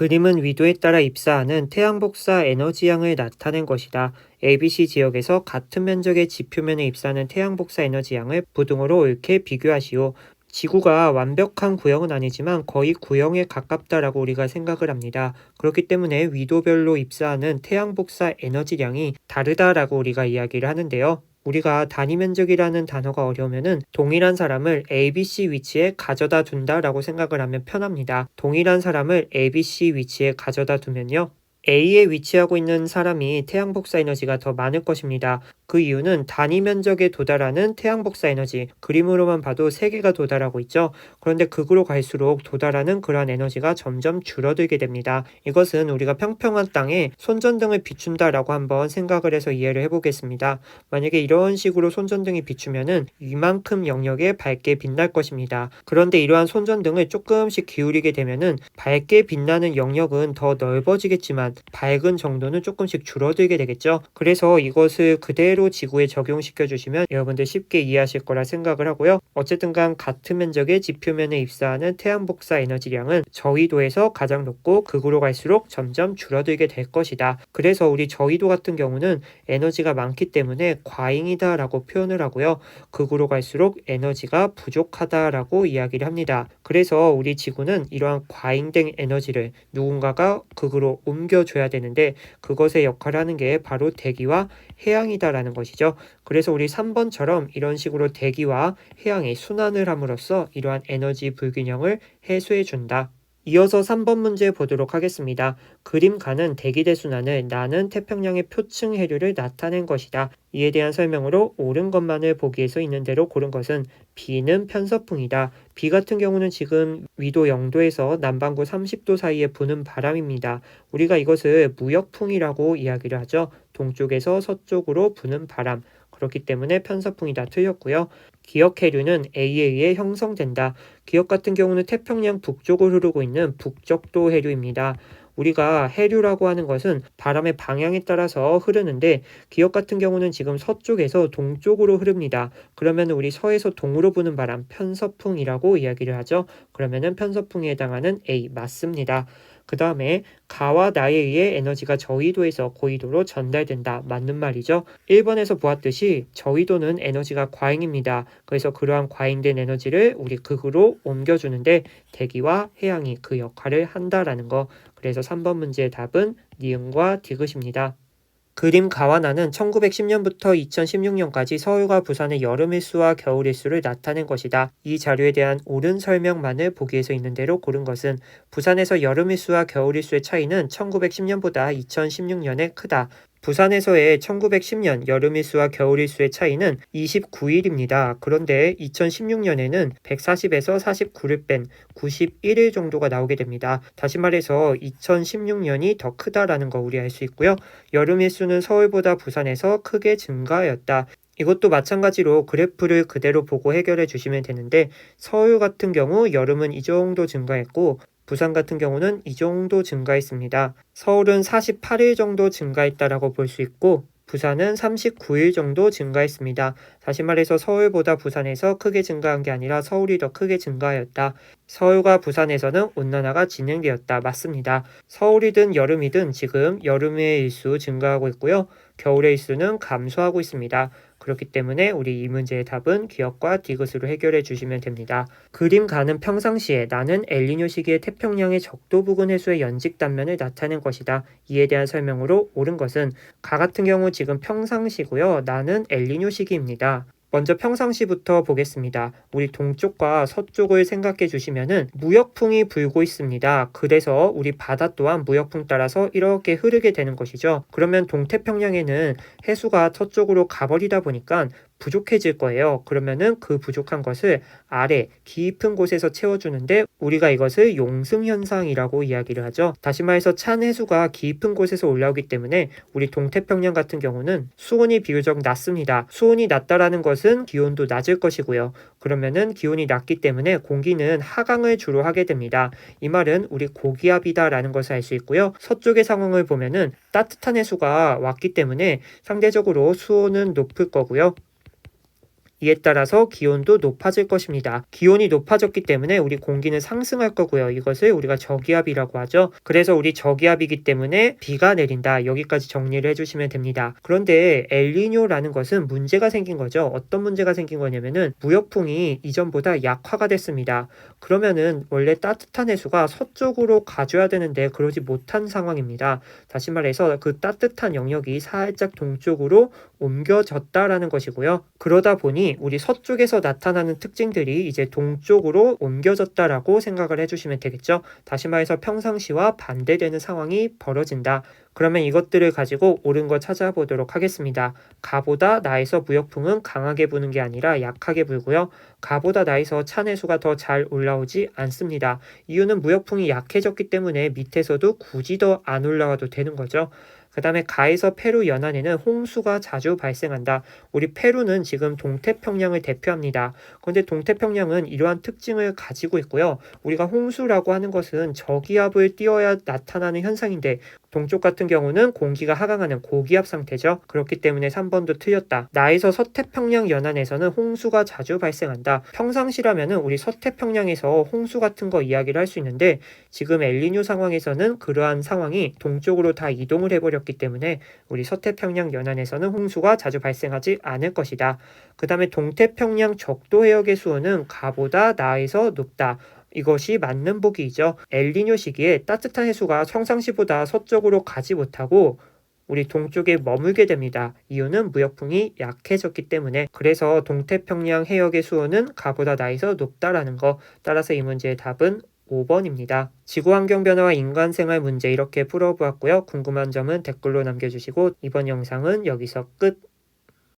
그림은 위도에 따라 입사하는 태양 복사 에너지 양을 나타낸 것이다. ABC 지역에서 같은 면적의 지표면에 입사하는 태양 복사 에너지 양을 부등호로 옳게 비교하시오. 지구가 완벽한 구형은 아니지만 거의 구형에 가깝다라고 우리가 생각을 합니다. 그렇기 때문에 위도별로 입사하는 태양 복사 에너지량이 다르다라고 우리가 이야기를 하는데요. 우리가 단위 면적이라는 단어가 어려우면은 동일한 사람을 ABC 위치에 가져다 둔다라고 생각을 하면 편합니다. 동일한 사람을 ABC 위치에 가져다 두면요. A에 위치하고 있는 사람이 태양 복사 에너지가 더 많을 것입니다. 그 이유는 단위 면적에 도달하는 태양 복사 에너지, 그림으로만 봐도 3개가 도달하고 있죠. 그런데 극으로 갈수록 도달하는 그러한 에너지가 점점 줄어들게 됩니다. 이것은 우리가 평평한 땅에 손전등을 비춘다라고 한번 생각을 해서 이해를 해보겠습니다. 만약에 이런 식으로 손전등이 비추면은 이만큼 영역에 밝게 빛날 것입니다. 그런데 이러한 손전등을 조금씩 기울이게 되면은 밝게 빛나는 영역은 더 넓어지겠지만 밝은 정도는 조금씩 줄어들게 되겠죠. 그래서 이것을 그대로 지구에 적용시켜 주시면 여러분들 쉽게 이해하실 거라 생각을 하고요. 어쨌든 간 같은 면적의 지표면에 입사하는 태양 복사 에너지량은 저위도에서 가장 높고 극으로 갈수록 점점 줄어들게 될 것이다. 그래서 우리 저위도 같은 경우는 에너지가 많기 때문에 과잉이다 라고 표현을 하고요. 극으로 갈수록 에너지가 부족하다라고 이야기를 합니다. 그래서 우리 지구는 이러한 과잉된 에너지를 누군가가 극으로 옮겨줘야 되는데 그것의 역할을 하는 게 바로 대기와 해양이다라는 것이죠. 그래서 우리 3번처럼 이런 식으로 대기와 해양이 순환을 함으로써 이러한 에너지 불균형을 해소해 준다. 이어서 3번 문제 보도록 하겠습니다. 그림가는 대기대순환을 나는 태평양의 표층 해류를 나타낸 것이다. 이에 대한 설명으로 옳은 것만을 보기에서 있는 대로 고른 것은 B는 편서풍이다. B 같은 경우는 지금 위도 0도에서 남반구 30도 사이에 부는 바람입니다. 우리가 이것을 무역풍이라고 이야기를 하죠. 동쪽에서 서쪽으로 부는 바람. 그렇기 때문에 편서풍이다 틀렸고요. 기역 해류는 A에 의해 형성된다. 기역 같은 경우는 태평양 북쪽을 흐르고 있는 북적도 해류입니다. 우리가 해류라고 하는 것은 바람의 방향에 따라서 흐르는데 기역 같은 경우는 지금 서쪽에서 동쪽으로 흐릅니다. 그러면 우리 서에서 동으로 부는 바람 편서풍이라고 이야기를 하죠. 그러면은 편서풍에 해당하는 A 맞습니다. 그 다음에 가와 나에 의해 에너지가 저위도에서 고위도로 전달된다. 맞는 말이죠. 1번에서 보았듯이 저위도는 에너지가 과잉입니다. 그래서 그러한 과잉된 에너지를 우리 극으로 옮겨주는데 대기와 해양이 그 역할을 한다라는 거. 그래서 3번 문제의 답은 니은과 디귿입니다. 그림 가와나는 1910년부터 2016년까지 서울과 부산의 여름 일수와 겨울 일수를 나타낸 것이다. 이 자료에 대한 옳은 설명만을 보기에서 있는 대로 고른 것은 부산에서 여름 일수와 겨울 일수의 차이는 1910년보다 2016년에 크다. 부산에서의 1910년 여름일수와 겨울일수의 차이는 29일입니다. 그런데 2016년에는 140에서 49를 뺀 91일 정도가 나오게 됩니다. 다시 말해서 2016년이 더 크다라는 거 우리 알 수 있고요. 여름일수는 서울보다 부산에서 크게 증가하였다. 이것도 마찬가지로 그래프를 그대로 보고 해결해 주시면 되는데 서울 같은 경우 여름은 이 정도 증가했고 부산 같은 경우는 이 정도 증가했습니다. 서울은 48일 정도 증가했다라고 볼 수 있고 부산은 39일 정도 증가했습니다. 다시 말해서 서울보다 부산에서 크게 증가한 게 아니라 서울이 더 크게 증가하였다. 서울과 부산에서는 온난화가 진행되었다. 맞습니다. 서울이든 여름이든 지금 여름의 일수 증가하고 있고요. 겨울의 일수는 감소하고 있습니다. 그렇기 때문에 우리 이 문제의 답은 기역과 디귿으로 해결해 주시면 됩니다. 그림 가는 평상시에 나는 엘니뇨 시기의 태평양의 적도 부근 해수의 연직 단면을 나타낸 것이다. 이에 대한 설명으로 옳은 것은 가 같은 경우 지금 평상시고요. 나는 엘니뇨 시기입니다. 먼저 평상시부터 보겠습니다. 우리 동쪽과 서쪽을 생각해 주시면은 무역풍이 불고 있습니다. 그래서 우리 바다 또한 무역풍 따라서 이렇게 흐르게 되는 것이죠. 그러면 동태평양에는 해수가 서쪽으로 가버리다 보니까 부족해질 거예요. 그러면은 그 부족한 것을 아래 깊은 곳에서 채워주는데 우리가 이것을 용승현상이라고 이야기를 하죠. 다시 말해서 찬 해수가 깊은 곳에서 올라오기 때문에 우리 동태평양 같은 경우는 수온이 비교적 낮습니다. 수온이 낮다라는 것은 기온도 낮을 것이고요. 그러면은 기온이 낮기 때문에 공기는 하강을 주로 하게 됩니다. 이 말은 우리 고기압이다라는 것을 알 수 있고요. 서쪽의 상황을 보면은 따뜻한 해수가 왔기 때문에 상대적으로 수온은 높을 거고요. 이에 따라서 기온도 높아질 것입니다. 기온이 높아졌기 때문에 우리 공기는 상승할 거고요. 이것을 우리가 저기압이라고 하죠. 그래서 우리 저기압이기 때문에 비가 내린다. 여기까지 정리를 해주시면 됩니다. 그런데 엘니뇨라는 것은 문제가 생긴 거죠. 어떤 문제가 생긴 거냐면은 무역풍이 이전보다 약화가 됐습니다. 그러면은 원래 따뜻한 해수가 서쪽으로 가줘야 되는데 그러지 못한 상황입니다. 다시 말해서 그 따뜻한 영역이 살짝 동쪽으로 옮겨졌다라는 것이고요. 그러다 보니 우리 서쪽에서 나타나는 특징들이 이제 동쪽으로 옮겨졌다라고 생각을 해주시면 되겠죠. 다시 말해서 평상시와 반대되는 상황이 벌어진다. 그러면 이것들을 가지고 옳은 거 찾아보도록 하겠습니다. 가보다 나에서 무역풍은 강하게 부는 게 아니라 약하게 불고요. 가보다 나에서 찬해수가 더 잘 올라오지 않습니다. 이유는 무역풍이 약해졌기 때문에 밑에서도 굳이 더 안 올라와도 되는 거죠. 그 다음에 가에서 페루 연안에는 홍수가 자주 발생한다. 우리 페루는 지금 동태평양을 대표합니다. 그런데 동태평양은 이러한 특징을 가지고 있고요. 우리가 홍수라고 하는 것은 저기압을 띄어야 나타나는 현상인데 동쪽 같은 경우는 공기가 하강하는 고기압 상태죠. 그렇기 때문에 3번도 틀렸다. 나에서 서태평양 연안에서는 홍수가 자주 발생한다. 평상시라면은 우리 서태평양에서 홍수 같은 거 이야기를 할 수 있는데 지금 엘니뇨 상황에서는 그러한 상황이 동쪽으로 다 이동을 해버렸기 때문에 우리 서태평양 연안에서는 홍수가 자주 발생하지 않을 것이다. 그 다음에 동태평양 적도 해역의 수온은 가보다 나에서 높다. 이것이 맞는 보기이죠. 엘니뇨 시기에 따뜻한 해수가 평상시보다 서쪽으로 가지 못하고 우리 동쪽에 머물게 됩니다. 이유는 무역풍이 약해졌기 때문에. 그래서 동태평양 해역의 수온은 가보다 나에서 높다라는 거. 따라서 이 문제의 답은 5번입니다. 지구환경변화와 인간생활 문제 이렇게 풀어보았고요. 궁금한 점은 댓글로 남겨주시고 이번 영상은 여기서 끝.